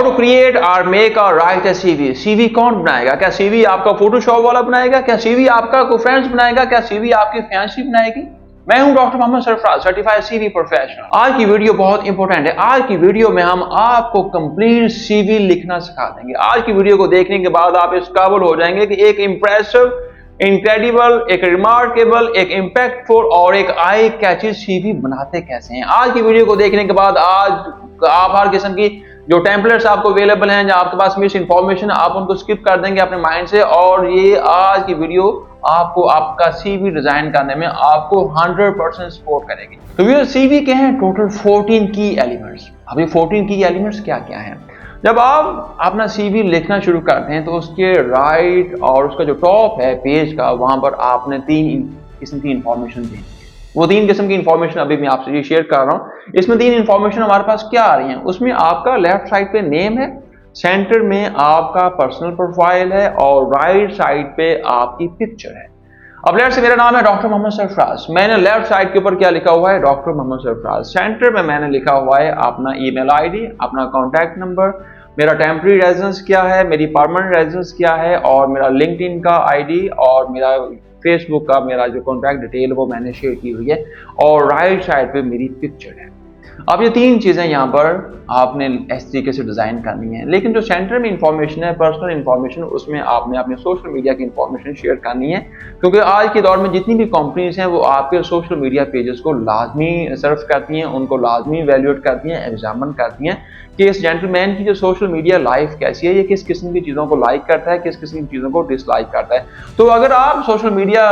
How to create और make और right ए CV. CV कौन बनाएगा? क्या सीवी आपका फोटोशॉप वाला बनाएगा? क्या सीवी आपका कोई फ्रेंड्स बनाएगा? क्या सीवी आपकी फैंसी बनाएगी? मैं हूं doctor Mohammad Sarfaraz, certified CV professional. आज की वीडियो बहुत इंपॉर्टेंट है। आज की वीडियो में हम आपको कंप्लीट सीवी लिखना सिखा देंगे। आज की वीडियो को देखने के बाद आप इस काबिल हो जाएंगे कि एक इंप्रेसिव, इनक्रेडिबल, एक रिमार्केबल, एक इम्पैक्टफुल और एक आई कैची सीवी बनाते कैसे हैं। आज की वीडियो को देखने के बाद आज आप हर किस्म की जो टेम्पलेट्स आपको अवेलेबल हैं, जो आपके पास मिस इंफॉर्मेशन, आप उनको स्किप कर देंगे अपने माइंड से, और ये आज की वीडियो आपको आपका सीवी डिजाइन करने में आपको 100% सपोर्ट करेगी। तो ये सीवी के हैं टोटल 14 की एलिमेंट्स। अभी 14 की एलिमेंट्स क्या क्या हैं? जब आप अपना सीवी लिखना शुरू करते हैं तो उसके राइट और उसका जो टॉप है पेज का, वहां पर आपने 3 किस्म की इंफॉर्मेशन दी। वो 3 किस्म की इंफॉर्मेशन अभी मैं आपसे ये शेयर कर रहा हूँ। इसमें 3 इंफॉर्मेशन हमारे पास क्या आ रही है? उसमें आपका लेफ्ट साइड पे नेम है, सेंटर में आपका पर्सनल प्रोफाइल है और राइट साइड पे आपकी पिक्चर है। अब लेफ्ट से मेरा नाम है डॉक्टर मोहम्मद सरफराज। मैंने लेफ्ट साइड के ऊपर क्या लिखा हुआ है? डॉक्टर मोहम्मद सरफराज। सेंटर में मैंने लिखा हुआ है अपना ईमेल आईडी, अपना कॉन्टैक्ट नंबर, मेरा टेम्पररी रेजिडेंस क्या है, मेरी परमानेंट रेजिडेंस क्या है, और मेरा लिंक्डइन का आईडी और मेरा फेसबुक का मेरा जो कॉन्टैक्ट डिटेल वो मैंने शेयर की हुई है, और राइट साइड पे मेरी पिक्चर है। अब ये 3 चीजें यहाँ पर आपने इस तरीके से डिजाइन करनी है। लेकिन जो सेंटर में इंफॉर्मेशन है, पर्सनल इंफॉर्मेशन, उसमें आपने अपने सोशल मीडिया की इंफॉर्मेशन शेयर करनी है, क्योंकि आज के दौर में जितनी भी कंपनीज हैं वो आपके सोशल मीडिया पेजेस को लाजमी सर्व करती हैं, उनको लाजमी वैल्यूएट करती हैं, एग्जामिन करती हैं कि इस जेंटलमैन की जो सोशल मीडिया लाइफ कैसी है, ये किस किस्म की चीजों को लाइक करता है, किस किस्म की चीजों को डिसलाइक करता है। तो अगर आप सोशल मीडिया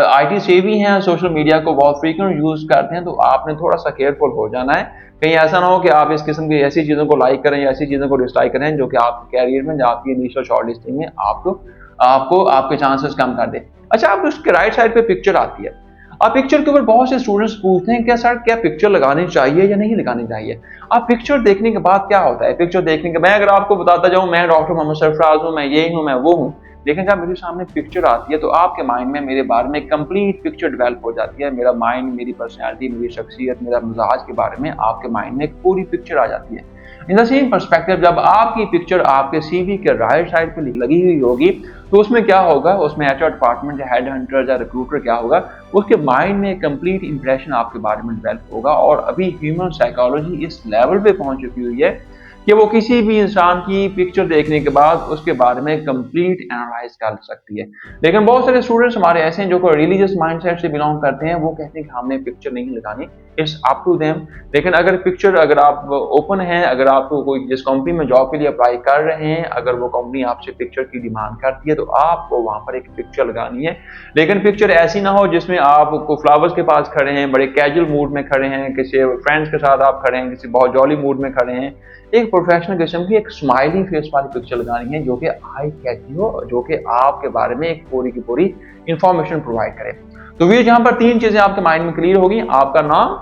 आईटी सेवी हैं, सोशल मीडिया को बहुत फ्रीक्वेंट यूज करते हैं, तो आपने थोड़ा सा केयरफुल हो जाना है। कहीं ऐसा ना हो कि आप इस किस्म की ऐसी चीजों को लाइक करें या ऐसी चीजों को डिसलाइक करें जो कि आपके कैरियर में, जो आपकी इनिशियल शॉर्टलिस्टिंग में आपको आपके चांसेस कम कर दे। अच्छा, आप उसके राइट साइड पे पिक्चर आती है। अब पिक्चर के ऊपर बहुत से स्टूडेंट्स पूछते हैं क्या सर, क्या पिक्चर लगानी चाहिए या नहीं लगानी चाहिए? अब पिक्चर देखने के बाद क्या होता है? पिक्चर देखने के मैं अगर आपको बताता जाऊं, मैं डॉक्टर मोहम्मद सरफराज हूं, मैं ये हूं, मैं वो हूं, लेकिन जब मेरे सामने पिक्चर आती है तो आपके माइंड में मेरे बारे में कंप्लीट पिक्चर डेवलप हो जाती है। मेरा माइंड, मेरी पर्सनैलिटी, मेरी शख्सियत, मेरा मिजाज के बारे में आपके माइंड में एक पूरी पिक्चर आ जाती है। इन द सेम पर्सपेक्टिव, जब आपकी पिक्चर आपके सीवी के राइट साइड पे लगी हुई होगी तो उसमें क्या होगा? उसमें एचआर डिपार्टमेंट या हेड हंटर या रिक्रूटर क्या होगा, उसके माइंड में कंप्लीट इंप्रेशन आपके बारे में डेवलप होगा। और अभी ह्यूमन साइकोलॉजी इस लेवल पे पहुंच चुकी हुई है कि वो किसी भी इंसान की पिक्चर देखने के बाद उसके बारे में कंप्लीट एनालाइज कर सकती है। लेकिन बहुत सारे स्टूडेंट्स हमारे ऐसे हैं जो को रिलीजियस माइंडसेट से बिलोंग करते हैं, वो कहते हैं कि हमने पिक्चर नहीं लगानी, इट्स अप टू देम। लेकिन अगर आप ओपन हैं, अगर आप कोई जिस कंपनी में जॉब के लिए अप्लाई कर रहे हैं, अगर वो कंपनी आपसे पिक्चर की डिमांड करती है तो आपको वहां पर एक पिक्चर लगानी है। लेकिन पिक्चर ऐसी ना हो जिसमें आप फ्लावर्स के पास खड़े हैं, बड़े कैजुअल मूड में खड़े हैं, किसी फ्रेंड्स के साथ आप खड़े हैं, किसी बहुत जॉली मूड में खड़े हैं। एक प्रोफेशनल किस्म की एक स्माइली फेस वाली पिक्चर लगानी है जो कि आई कैची हो, जो कि आपके बारे में एक पूरी की पूरी इंफॉर्मेशन प्रोवाइड करे। तो ये जहां पर 3 चीजें आपके माइंड में क्लियर होगी, आपका नाम,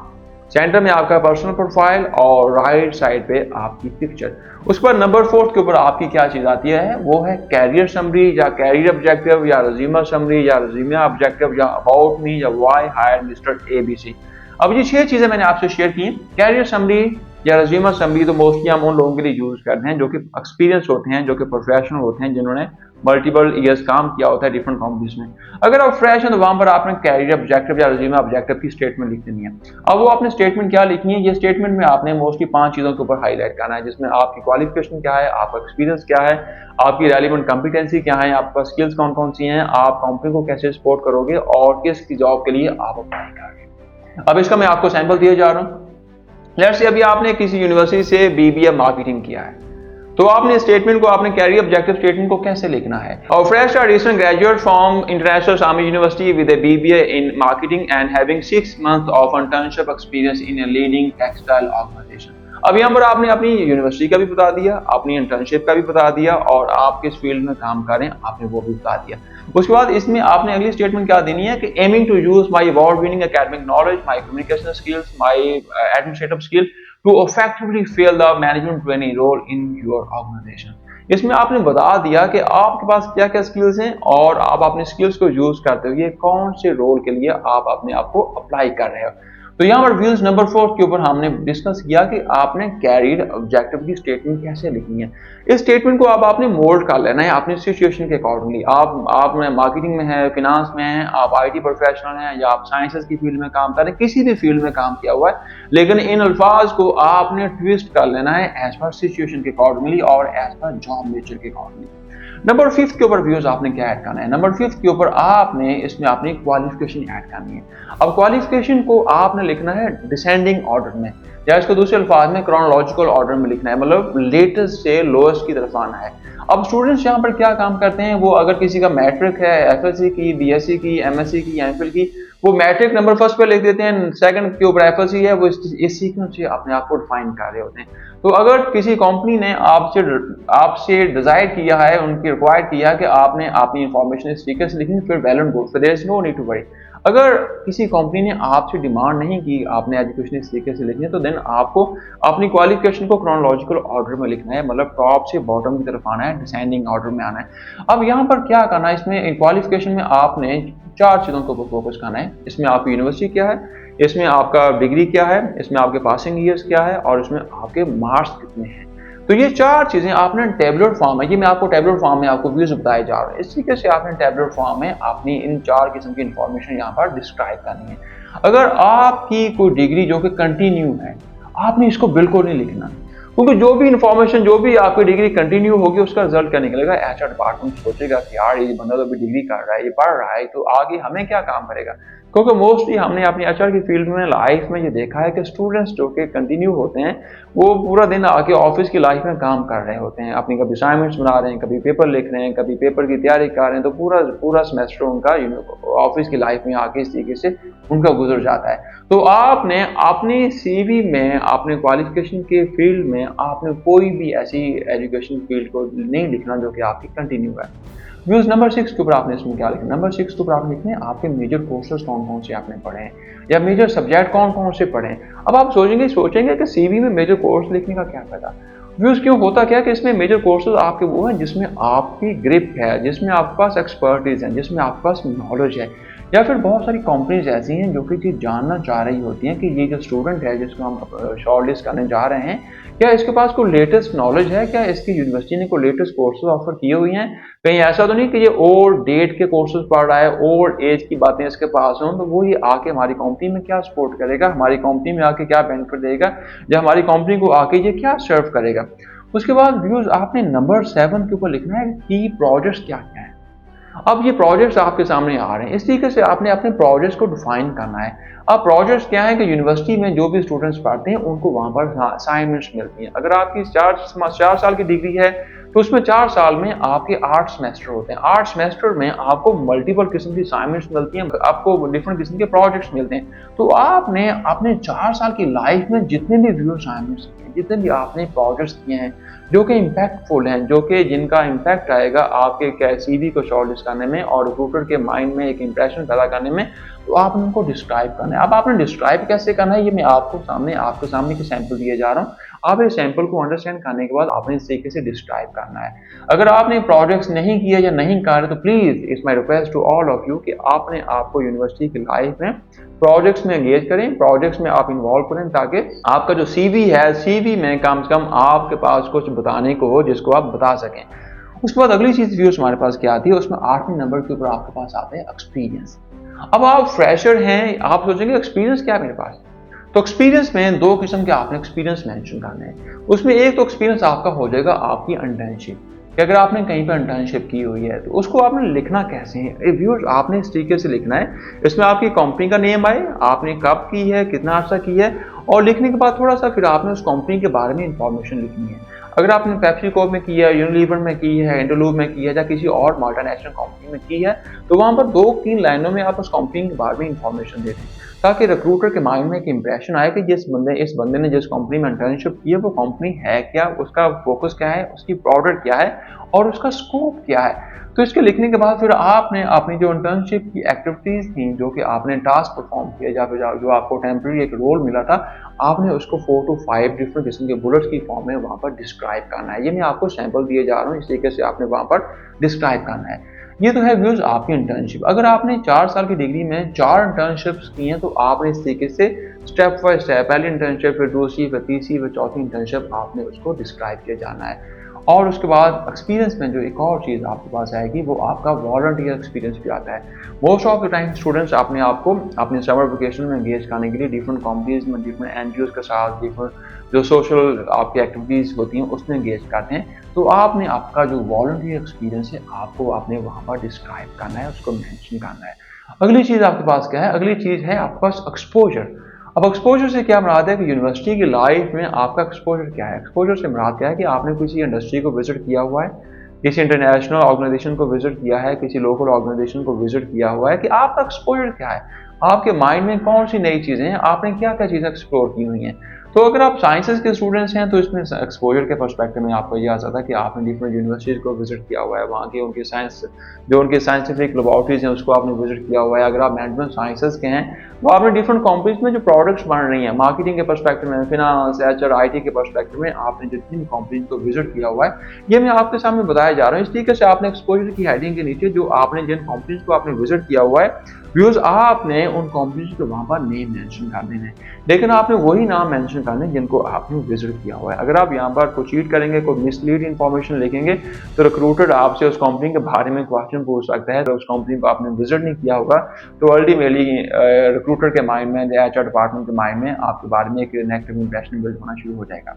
सेंटर में आपका पर्सनल प्रोफाइल और राइट साइड पे आपकी पिक्चर। उस पर नंबर 4 के ऊपर आपकी क्या चीज आती है? वो है कैरियर समरी या कैरियर ऑब्जेक्टिव या रिज्यूमे समरी या रिज्यूमे ऑब्जेक्टिव या अबाउट मी या व्हाई हायर मिस्टर एबीसी। अब ये 6 चीजें मैंने आपसे शेयर की। कैरियर समरी या रिज्यूमे समरी तो मोस्टली हम उन लोगों के लिए यूज करते हैं जो कि एक्सपीरियंस होते हैं, जो कि प्रोफेशनल होते हैं, जिन्होंने मल्टीपल ईयर्स काम किया होता है डिफरेंट कंपनीज में। अगर आप फ्रेश हैं तो वहां पर आपने कैरियर ऑब्जेक्टिव या रिज्यूमे ऑब्जेक्टिव की स्टेटमेंट लिख देनी है। अब वो आपने स्टेटमेंट क्या लिखनी है? ये स्टेटमेंट में आपने मोस्टली 5 चीजों के ऊपर हाईलाइट करना है, जिसमें आपकी क्वालिफिकेशन क्या है, आपका एक्सपीरियंस क्या है, आपकी रेलिवेंट कॉम्पिटेंसी क्या है, आपका स्किल्स कौन कौन सी हैं, आप कंपनी को कैसे सपोर्ट करोगे और किस जॉब के लिए आप अप्लाई करोगे। अब इसका मैं आपको सैंपल दिए जा रहा हूँ। लेट्स से अभी आपने किसी यूनिवर्सिटी से बीबीए मार्केटिंग किया है, तो आपने स्टेटमेंट को, आपने कैरियर ऑब्जेक्टिव स्टेटमेंट को कैसे लिखना है? और फ्रेश और recent graduate from International Islamic University with a BBA in marketing and having 6 months of internship experience in a leading textile organization. अब यहाँ पर आपने अपनी यूनिवर्सिटी का भी बता दिया, अपनी इंटर्नशिप का भी बता दिया और आप किस फील्ड में काम करें आपने वो भी बता दिया। उसके बाद इसमें आपने अगली स्टेटमेंट क्या देनी है कि aiming to use my award winning academic knowledge, my communication skills, my administrative skill to effectively fill the management trainee role in your organization। इसमें आपने बता दिया कि आपके पास क्या क्या स्किल्स हैं और आप अपने स्किल्स को यूज करते हुए कौन से रोल के लिए आप अपने आप को अप्लाई कर रहे हो। तो यहाँ पर व्यूज नंबर 4 के ऊपर हमने डिस्कस किया कि आपने कैरियर ऑब्जेक्टिव की स्टेटमेंट कैसे लिखनी है। इस स्टेटमेंट को आप आपने मोल्ड कर लेना है अपनी सिचुएशन के अकॉर्डिंगली। आप मार्केटिंग में है, फिनांस में है, आप आईटी प्रोफेशनल हैं, या आप साइंसेस की फील्ड में काम कर रहे हैं, किसी भी फील्ड में काम किया हुआ है, लेकिन इन अल्फाज को आपने ट्विस्ट कर लेना है एज पर सिचुएशन के अकॉर्डिंगली और एज पर जॉब नेचर के अकॉर्डिंगली। नंबर 5 के ऊपर व्यूज आपने क्या ऐड करना है? नंबर 5 के ऊपर आपने इसमें अपनी क्वालिफिकेशन ऐड करनी है। अब क्वालिफिकेशन को आपने लिखना है डिसेंडिंग ऑर्डर में, या इसको दूसरे अल्फाज में क्रोनोलॉजिकल ऑर्डर में लिखना है, मतलब लेटेस्ट से लोएस्ट की तरफ आना है। अब स्टूडेंट्स यहाँ पर क्या काम करते हैं, वो अगर किसी का मैट्रिक है, एफएलसी की, बीएससी की, एमएससी की, एमफिल की, वो मैट्रिक नंबर फर्स्ट पे लिख देते हैं, सेकंड के ऊपर एफएलसी है, वो इस सीक्वेंस से अपने आप को डिफाइन कर रहे होते हैं। तो अगर किसी कंपनी ने आपसे डिजायर किया है, उनकी रिक्वायर्ड किया है कि आपने अपनी इंफॉर्मेशन इस तरीके से लिखनी, फिर वेल एंड गुड, फिर there is no need to worry. अगर किसी कंपनी ने आपसे डिमांड नहीं की आपने एजुकेशन इस तरीके से लिखनी है, तो देन आपको अपनी क्वालिफिकेशन को क्रोनोलॉजिकल ऑर्डर में लिखना है, मतलब टॉप से बॉटम की तरफ आना है, डिसेंडिंग ऑर्डर में आना है। अब यहाँ पर क्या करना है, इसमें क्वालिफिकेशन में आपने 4 चीजों को फोकस करना है। इसमें आपकी यूनिवर्सिटी क्या है, इसमें आपका डिग्री क्या है, इसमें आपके पासिंग ईयर्स क्या है, और इसमें आपके मार्क्स कितने हैं। तो ये 4 चीजें आपने टेबुलर फॉर्म है, ये मैं आपको टेबुलर फॉर्म में आपको व्यूज बताए जा रहे हैं, इस तरीके से आपने टेबुलर फॉर्म में अपनी इन 4 किस्म की इंफॉर्मेशन यहाँ पर डिस्क्राइब करनी है। अगर आपकी कोई डिग्री जो कि कंटिन्यू है, आपने इसको बिल्कुल नहीं लिखना, क्योंकि जो भी इंफॉर्मेशन, जो भी आपकी डिग्री कंटिन्यू होगी, उसका रिजल्ट क्या निकलेगा, एचआर डिपार्टमेंट सोचेगा कि यार ये बंदा तो अभी डिग्री कर रहा है, ये पढ़ रहा है, तो आगे हमें क्या काम करेगा। क्योंकि मोस्टली हमने अपनी एचआर की फील्ड में लाइफ में ये देखा है कि स्टूडेंट्स जो कि कंटिन्यू होते हैं, वो पूरा दिन आके ऑफिस की लाइफ में काम कर रहे होते हैं, अपनी कभी असाइनमेंट्स बना रहे हैं, कभी पेपर लिख रहे हैं, कभी पेपर की तैयारी कर रहे हैं, तो पूरा पूरा सेमेस्टर उनका ऑफिस की लाइफ में आके इस तरीके से उनका गुजर जाता है। तो आपने अपनी सीवी में, अपने क्वालिफिकेशन के फील्ड में आपने कोई भी ऐसी एजुकेशन फील्ड को नहीं लिखना जो कि आपकी कंटिन्यू है। व्यूज नंबर 6 के ऊपर आपने इसमें क्या लिखना, नंबर 6 के ऊपर आपने लिखने आपके मेजर कोर्सेज कौन कौन से आपने पढ़े हैं, या मेजर सब्जेक्ट कौन कौन से पढ़े हैं। अब आप सोचेंगे कि सीवी में मेजर कोर्स लिखने का क्या फायदा। व्यूज क्यों होता क्या कि इसमें मेजर कोर्सेज आपके वो हैं जिसमें आपकी ग्रिप है, जिसमें आपके पास एक्सपर्टीज है, जिसमें आपके पास नॉलेज है। या फिर बहुत सारी कंपनीज ऐसी हैं जो कि ये जानना चाह रही होती हैं कि ये जो स्टूडेंट है जिसको हम शॉर्टलिस्ट करने जा रहे हैं, क्या इसके पास कोई लेटेस्ट नॉलेज है, क्या इसकी यूनिवर्सिटी ने कोई लेटेस्ट कोर्सेज ऑफर किए हुए हैं, कहीं ऐसा तो नहीं कि ये ओल्ड डेट के कोर्सेज पढ़ रहा है, ओल्ड एज की बातें इसके पास हों, तो वो ये आके हमारी कंपनी में क्या सपोर्ट करेगा, हमारी कंपनी में आके क्या बेनिफिट देगा, या हमारी कंपनी को आके ये क्या सर्व करेगा। उसके बाद व्यूज आपने नंबर 7 के ऊपर लिखना है कि प्रोजेक्ट्स क्या क्या है। अब ये प्रोजेक्ट्स आपके सामने आ रहे हैं, इस तरीके से आपने अपने प्रोजेक्ट्स को डिफाइन करना है। अब प्रोजेक्ट्स क्या है कि यूनिवर्सिटी में जो भी स्टूडेंट्स पढ़ते हैं उनको वहां पर असाइनमेंट्स मिलती हैं। अगर आपकी 4 साल की डिग्री है, तो उसमें 4 साल में आपके 8 सेमेस्टर होते हैं। 8 सेमेस्टर में आपको मल्टीपल किस्म की असाइनमेंट्स मिलती हैं, आपको डिफरेंट किस्म के प्रोजेक्ट्स मिलते हैं। तो आपने अपने 4 साल की लाइफ में जितने भी व्यू असाइनमेंट्स किए, जितने भी आपने प्रोजेक्ट्स किए हैं जो कि इम्पैक्टफुल हैं, जो कि जिनका इम्पैक्ट आएगा आपके सीवी को शॉर्टलिस्ट करने में और रिक्रूटर के माइंड में एक इंप्रेशन पैदा करने में, तो आपने उनको डिस्क्राइब करना है। अब आपने डिस्क्राइब कैसे करना है, ये मैं आपके सामने के सैंपल दिए जा रहा हूँ। आप इस सैंपल को अंडरस्टैंड करने के बाद आपने इस तरीके से डिस्क्राइब करना है। अगर आपने प्रोजेक्ट्स नहीं किए या नहीं कर रहे, तो please it's my request to all of you कि आपने आपको यूनिवर्सिटी की लाइफ में प्रोजेक्ट्स में एंगेज करें, प्रोजेक्ट्स में आप इन्वॉल्व करें, ताकि आपका जो सीवी है, सीवी में कम से कम आपके पास कुछ बताने को हो जिसको आप बता सकें। उसके बाद अगली चीज व्यूअर्स हमारे पास क्या आती है, उसमें 8वें नंबर के ऊपर आपके पास आता है एक्सपीरियंस। अब आप फ्रेशर हैं, आप सोचेंगे एक्सपीरियंस क्या है मेरे पास, तो एक्सपीरियंस में 2 किस्म के आपने एक्सपीरियंस मेंशन करने हैं। उसमें एक तो एक्सपीरियंस आपका हो जाएगा आपकी इंटर्नशिप, कि अगर आपने कहीं पर इंटर्नशिप की हुई है तो उसको आपने लिखना कैसे है। व्यूअर्स आपने इस तरीके से लिखना है, इसमें आपकी कंपनी का नेम आए, आपने कब की है, कितना अर्सा की है, और लिखने के बाद थोड़ा सा फिर आपने उस कंपनी के बारे में इंफॉर्मेशन लिखनी है। अगर आपने पेप्सिको में की है, यूनिलीवर में की है, इंटरलूब में की है, या किसी और मल्टीनेशनल कंपनी में की है, तो वहां पर 2-3 लाइनों में आप उस कंपनी के बारे में इंफॉर्मेशन दे दें, ताकि रिक्रूटर के माइंड में एक इंप्रेशन आए कि इस बंदे ने जिस कंपनी में इंटर्नशिप की है वो कंपनी है क्या, उसका फोकस क्या है, उसकी प्रोडक्ट क्या है और उसका स्कोप क्या है। तो इसके लिखने के बाद फिर आपने अपनी जो इंटर्नशिप की एक्टिविटीज थी, जो कि आपने टास्क परफॉर्म किया, या फिर जो आपको टेम्परेरी एक रोल मिला था, आपने उसको 4 to 5 डिफरेंट किस्म के बुलेट्स की फॉर्म में वहां पर डिस्क्राइब करना है। ये मैं आपको सैंपल दिए जा रहा हूँ, इस तरीके से आपने वहां पर डिस्क्राइब करना है। ये तो है व्यूज आपकी इंटर्नशिप। अगर आपने 4 साल की डिग्री में 4 इंटर्नशिप्स की हैं तो आपने इस तरीके से स्टेप बाय स्टेप पहली इंटर्नशिप, फिर दूसरी, फिर तीसरी, फिर चौथी इंटर्नशिप आपने उसको डिस्क्राइब किया जाना है। और उसके बाद एक्सपीरियंस में जो एक और चीज़ आपके पास आएगी वो आपका वॉलंटियर एक्सपीरियंस भी आता है। Most of the time students अपने आप को अपने समर वेकेशन में एंगेज करने के लिए डिफरेंट कंपनीज में, डिफरेंट एनजीओ के साथ, डिफरेंट जो सोशल आपकी एक्टिविटीज़ होती हैं उसमें एंगेज करते हैं। तो आपने आपका जो वॉलंटियर एक्सपीरियंस है आपको आपने वहाँ पर डिस्क्राइब करना है, उसको मेंशन करना है। अगली चीज़ आपके पास क्या है? अगली चीज़ है आपके पास एक्सपोजर। अब एक्सपोजर से क्या मुराद है कि यूनिवर्सिटी की लाइफ में आपका एक्सपोजर क्या है? एक्सपोजर से मुराद क्या है कि आपने किसी इंडस्ट्री को विजिट किया हुआ है, किसी इंटरनेशनल ऑर्गेनाइजेशन को विजिट किया है, किसी लोकल ऑर्गेनाइजेशन को विजिट किया हुआ है, कि आपका एक्सपोजर क्या है? आपके माइंड में कौन सी नई चीज़ें हैं, आपने क्या क्या चीज़ें एक्सप्लोर की हुई हैं। तो अगर आप साइंसेज के स्टूडेंट्स हैं तो इसमें एक्सपोजर के पर्सपेक्टिव में आपको ये आ सकता है कि आपने डिफरेंट यूनिवर्सिटीज़ को विजिट किया हुआ है, वहाँ की उनकी साइंस जो उनकी साइंटिफिक लेबॉर्ट्रीज हैं उसको आपने विजिट किया हुआ है। अगर आप मैनेजमेंट साइंसेज के हैं तो आपने डिफरेंट कंपनीज में जो प्रोडक्ट्स बन रही हैं, मार्केटिंग के पर्सपेक्टिव में, फिनांस, एचआर, आईटी के पर्सपेक्टिव में आपने जितनी भी कंपनीज को विजिट किया हुआ है, ये मैं आपके सामने बताया जा रहा हूँ। इस तरीके से आपने एक्सपोजर की हेडिंग के नीचे जो आपने जिन कंपनीज को आपने विजिट किया हुआ है व्यूज, आपने उन कंपनीज के वहां पर नेम मेंशन कर देने हैं, लेकिन आपने वही नाम मेंशन करने जिनको आपने विजिट किया हुआ है। अगर आप यहाँ पर कोई चीट करेंगे, कोई मिसलीड इन्फॉर्मेशन लिखेंगे तो रिक्रूटर आपसे उस कंपनी के बारे में क्वेश्चन पूछ सकता है। तो उस कंपनी को आपने विजिट नहीं किया होगा तो अल्टीमेटली रिक्रूटर के माइंड में, एचआर डिपार्टमेंट के माइंड में आपके बारे में एक नेगेटिव इंप्रेशन बिल्ड होना शुरू हो जाएगा।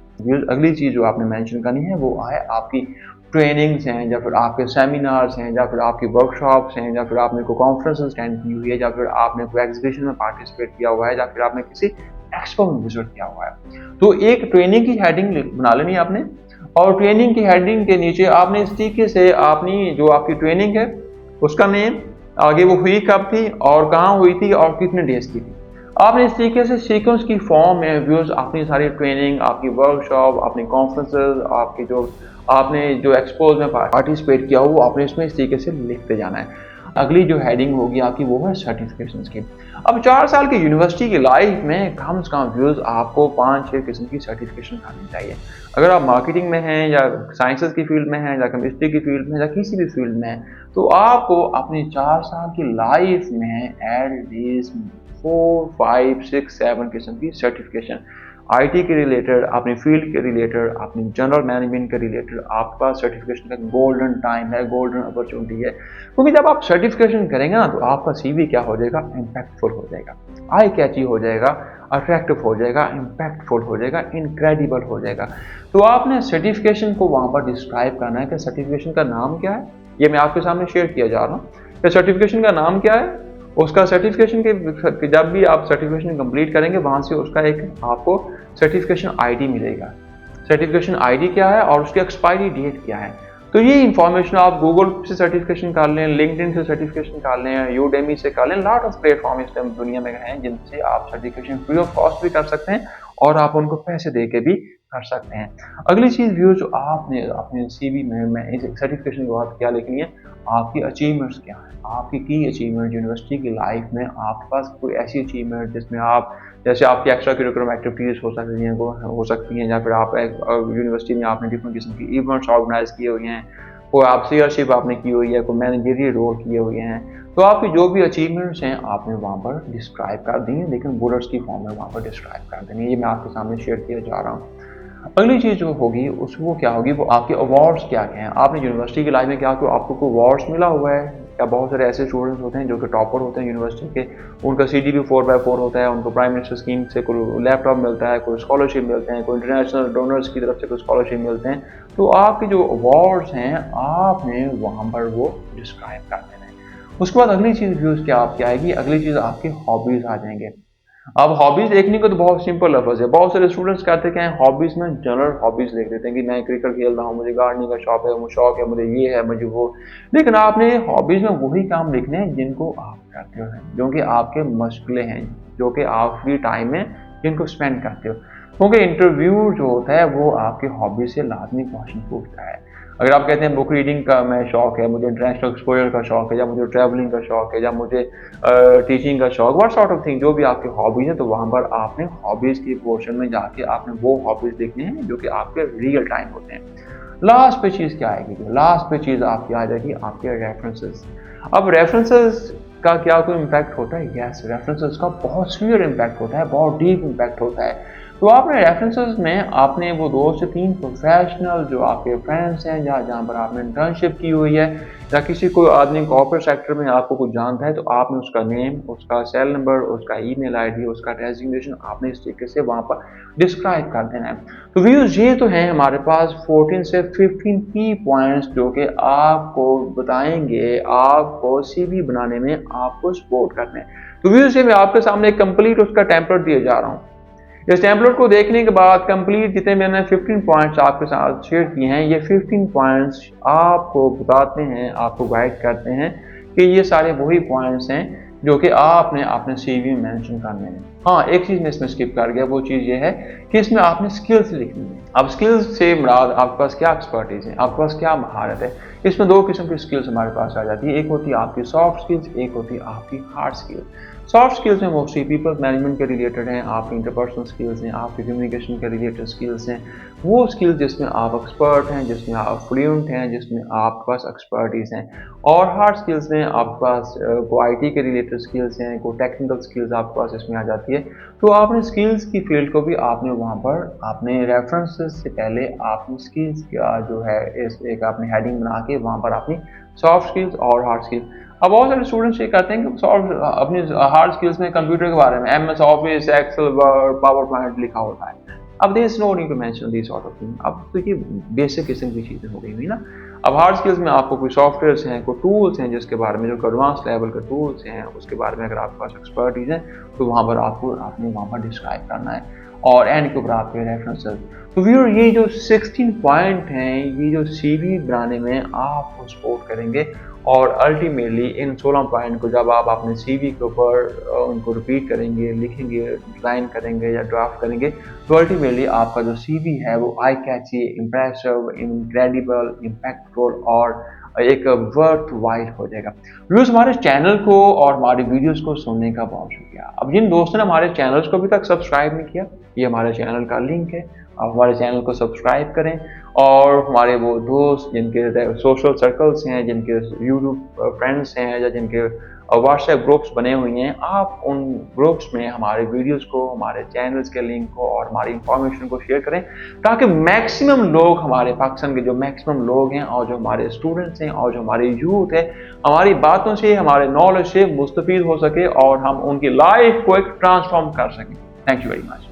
अगली चीज जो आपने मेंशन करनी है वो है आपकी ट्रेनिंग्स हैं, या फिर आपके सेमिनार्स हैं, या फिर आपकी वर्कशॉप्स हैं, या फिर आपने कोई कॉन्फ्रेंस अटेंड की हुई है, या फिर आपने कोई एग्जीबिशन में पार्टिसिपेट किया हुआ है, या फिर आपने किसी एक्सपो में विजिट किया हुआ है। तो एक ट्रेनिंग की हेडिंग बना लेनी है आपने, और ट्रेनिंग की हेडिंग के नीचे आपने इस तरीके से अपनी जो आपकी ट्रेनिंग है उसका नेम, आगे वो हुई कब थी और कहाँ हुई थी और कितने डेज की थी, आपने इस तरीके से सीक्वेंस की फॉर्म में व्यूज अपनी सारी ट्रेनिंग, आपकी वर्कशॉप, अपनी कॉन्फ्रेंसेज, आपकी जो आपने जो एक्सपोज में पार्टिसिपेट किया हो वो आपने इसमें इस तरीके से लिखते जाना है। अगली जो हेडिंग होगी आपकी वो है सर्टिफिकेशन की। अब 4 साल की यूनिवर्सिटी की लाइफ में कम से कम व्यूज आपको 5-6 किस्म की सर्टिफिकेशन करनी चाहिए। अगर आप मार्केटिंग में हैं, या साइंसेज की फील्ड में हैं, या केमिस्ट्री की फील्ड में, या किसी भी फील्ड में हैं, तो आपको अपनी 4 साल की लाइफ में एट लीस्ट 4, 5, 6, 7 किस्म की सर्टिफिकेशन, आईटी के रिलेटेड, अपनी फील्ड के रिलेटेड, अपनी जनरल मैनेजमेंट के रिलेटेड आपके पास सर्टिफिकेशन का गोल्डन टाइम है, गोल्डन अपॉर्चुनिटी है। क्योंकि जब आप सर्टिफिकेशन करेंगे ना तो आपका सीवी क्या हो जाएगा? इम्पैक्टफुल हो जाएगा, आई कैची हो जाएगा, अट्रैक्टिव हो जाएगा, इम्पैक्टफुल हो जाएगा, इनक्रेडिबल हो जाएगा। तो आपने सर्टिफिकेशन को वहाँ पर डिस्क्राइब करना है कि सर्टिफिकेशन का नाम क्या है। ये मैं आपके सामने शेयर किया जा रहा हूँ कि सर्टिफिकेशन का नाम क्या है, उसका सर्टिफिकेशन के जब भी आप सर्टिफिकेशन कंप्लीट करेंगे वहाँ से उसका एक आपको सर्टिफिकेशन आईडी मिलेगा। सर्टिफिकेशन आईडी क्या है और उसकी एक्सपायरी डेट क्या है। तो ये इन्फॉर्मेशन आप गूगल से सर्टिफिकेशन कर लें, लिंक्डइन से सर्टिफिकेशन कर लें, यूडेमी से कर लें, लॉट ऑफ प्लेटफॉर्म इस टाइम दुनिया में हैं जिनसे आप सर्टिफिकेशन फ्री ऑफ कॉस्ट भी कर सकते हैं और आप उनको पैसे दे के भी कर सकते हैं। अगली चीज़ व्यू जो आपने अपने सीवी में, मैं इस सर्टिफिकेशन के बाद क्या लिखनी है, आपकी अचीवमेंट्स क्या है, आपकी की अचीवमेंट यूनिवर्सिटी की लाइफ में आपके पास कोई ऐसी अचीवमेंट जिसमें आप, जैसे आपकी एक्स्ट्रा करिकुलर एक्टिविटीज़ हो सकती हैं, या फिर आप यूनिवर्सिटी में आपने डिफरेंट किस्म की इवेंट्स ऑर्गेनाइज किए हुए हैं, कोई आप सीयरशिप आपने की हुई है, कोई मैनेजरियल रोल किए हुए हैं, तो आपकी जो भी अचीवमेंट्स हैं आपने वहाँ पर डिस्क्राइब कर दी हैं, लेकिन बुलेट्स की फॉर्म में वहाँ पर डिस्क्राइब कर देनी है। ये मैं आपके सामने शेयर किया जा रहा हूँ। अगली चीज़ जो होगी वो क्या होगी, वो आपके अवार्ड्स क्या क्या हैं। आपने यूनिवर्सिटी की लाइफ में क्या आपको कोई अवार्ड्स मिला हुआ है, या बहुत सारे ऐसे स्टूडेंट्स होते हैं जो कि टॉपर होते हैं यूनिवर्सिटी के, उनका CGPA 4/4 होता है, उनको प्राइम मिनिस्टर स्कीम से कोई लैपटॉप मिलता है, कोई स्कॉलरशिप मिलते हैं, कोई इंटरनेशनल डोनर्स की तरफ से कोई स्कॉलरशिप मिलते हैं। तो आपके जो अवार्ड्स हैं आपने वहाँ पर वो डिस्क्राइब कर देना है। उसके बाद अगली चीज़ व्यूज़ क्या आपकी आएगी, अगली चीज़ आपकी हॉबीज़ आ जाएंगे। अब हॉबीज देखने को तो बहुत सिंपल लफ्ज है। बहुत सारे स्टूडेंट्स कहते हैं हॉबीज में जनरल हॉबीज लिख देते हैं कि मैं क्रिकेट खेल रहा हूँ, मुझे गार्डनिंग का शौक है, मुझे ये है, मुझे वो। लेकिन आपने हॉबीज में वही काम लिखने हैं जिनको आप करते हो, जो कि आपके मशगले हैं, जो कि आप फ्री टाइम में जिनको स्पेंड करते हो। क्योंकि इंटरव्यू जो होता है वो आपकी हॉबी से लाजमी क्वेश्चन पूछता है। अगर आप कहते हैं बुक रीडिंग का मैं शौक है, मुझे इंटरनेशनल एक्सपोजर का शौक है, या मुझे ट्रैवलिंग का शौक है, या मुझे टीचिंग का शौक, व्हाट सॉर्ट ऑफ थिंग, जो भी आपकी हॉबीज़ है, तो वहाँ पर आपने हॉबीज़ के पोर्शन में जाके आपने वो हॉबीज़ देखने हैं जो कि आपके रियल टाइम होते हैं। लास्ट पे चीज़ क्या आएगी? लास्ट पे चीज़ आपकी आ जाएगी आपके रेफरेंसेस। अब रेफरेंसेस का क्या कोई इम्पैक्ट होता है? यस, रेफरेंसेस का बहुत सीवियर इम्पैक्ट होता है, बहुत डीप इम्पैक्ट होता है। तो आपने रेफरेंसेस में आपने वो 2 से 3 प्रोफेशनल जो आपके फ्रेंड्स हैं, जहाँ पर आपने इंटर्नशिप की हुई है, या किसी कोई आदमी कॉर्पोरेट सेक्टर में आपको कुछ जानता है, तो आपने उसका नेम, उसका सेल नंबर, उसका ईमेल आईडी, उसका डेजिग्नेशन आपने इस तरीके से वहाँ पर डिस्क्राइब कर देना है। तो व्यूअर्स, ये तो हैं हमारे पास 14 से 15 की पॉइंट्स जो कि आपको बताएंगे आपको सीवी बनाने में आपको सपोर्ट करने हैं। तो व्यूअर्स, ये मैं आपके सामने कंप्लीट उसका टेम्पलेट दिए जा रहा हूँ। इस टेम्पलेट को देखने के बाद कंप्लीट जितने मैंने 15 पॉइंट्स आपके साथ शेयर किए हैं, ये 15 पॉइंट्स आपको बताते हैं, आपको गाइड करते हैं कि ये सारे वही पॉइंट्स हैं जो कि आपने अपने सीवी में मेंशन करने हैं। हाँ, एक चीज़ मैं इसमें स्किप कर गया, वो चीज़ ये है कि इसमें आपने स्किल्स लिखनी है। अब स्किल्स से मुराद आपके पास क्या एक्सपर्टीज है, आपके पास क्या महारत है। इसमें 2 किस्म की स्किल्स हमारे पास आ जाती है, एक होती है आपकी सॉफ्ट स्किल्स, एक होती है आपकी हार्ड स्किल्स। सॉफ्ट स्किल्स में मोस्टली पीपल मैनेजमेंट के रिलेटेड हैं, आपकी इंटरपर्सनल स्किल्स हैं, आपकी कम्युनिकेशन के रिलेटेड स्किल्स हैं, वो स्किल्स जिसमें आप एक्सपर्ट हैं, जिसमें आप फ्लुएंट हैं, जिसमें आपके पास एक्सपर्टीज हैं। और हार्ड स्किल्स में आपके पास को आईटी के रिलेटेड स्किल्स हैं, को टेक्निकल स्किल्स आपके पास इसमें आ जाती है। तो आपने स्किल्स की फील्ड को भी आपने वहाँ पर आपने रेफरेंसेस से पहले आपने स्किल्स का जो है इस एक आपने हेडिंग बना के वहाँ पर अपनी सॉफ्ट स्किल्स और हार्ड स्किल्स। अब बहुत सारे स्टूडेंट्स ये कहते हैं कि सॉफ्ट अपनी हार्ड स्किल्स में कंप्यूटर के बारे में MS office, excel, word, power point लिखा होता है। अब there is no need to mention this sort of thing. अब तो ये बेसिक किस्म की चीज़ें हो गई हुई ना। अब हार्ड स्किल्स में आपको कोई सॉफ्टवेयर्स हैं, कोई टूल्स हैं जिसके बारे में, जो एडवांस लेवल के टूल्स हैं उसके बारे में अगर आपके पास एक्सपर्टीज है तो वहाँ पर आपने वहाँ पर डिस्क्राइब करना है, और एंड के ऊपर आपके रेफरेंसेस। तो व्यूअर, ये जो 16 पॉइंट हैं, ये जो सीवी बनाने में आपको सपोर्ट करेंगे, और अल्टीमेटली इन 16 पॉइंट को जब आप अपने सीवी के ऊपर उनको रिपीट करेंगे, लिखेंगे, डिज़ाइन करेंगे या ड्राफ्ट करेंगे, तो अल्टीमेटली आपका जो सीवी है वो आई कैची, इम्प्रेसिव, इनक्रेडिबल, इम्पैक्टफुल और एक वर्थ वाइट हो जाएगा। व्यूअर्स, हमारे चैनल को और हमारी वीडियोस को सुनने का बहुत शुक्रिया। अब जिन दोस्तों ने हमारे चैनल्स को अभी तक सब्सक्राइब नहीं किया, ये हमारे चैनल का लिंक है, आप हमारे चैनल को सब्सक्राइब करें। और हमारे वो दोस्त जिनके सोशल सर्कल्स हैं, जिनके यूट्यूब फ्रेंड्स हैं, या जिनके व्हाट्सएप ग्रुप्स बने हुए हैं, आप उन ग्रुप्स में हमारे वीडियोस को, हमारे चैनल्स के लिंक को और हमारी इंफॉर्मेशन को शेयर करें, ताकि मैक्सिमम लोग, हमारे पाकिस्तान के जो मैक्सिमम लोग हैं और जो हमारे स्टूडेंट्स हैं और जो हमारे यूथ है, हमारी बातों से, हमारे नॉलेज से मुस्तफीद हो सके और हम उनकी लाइफ को एक ट्रांसफॉर्म कर सकें। Thank you very much.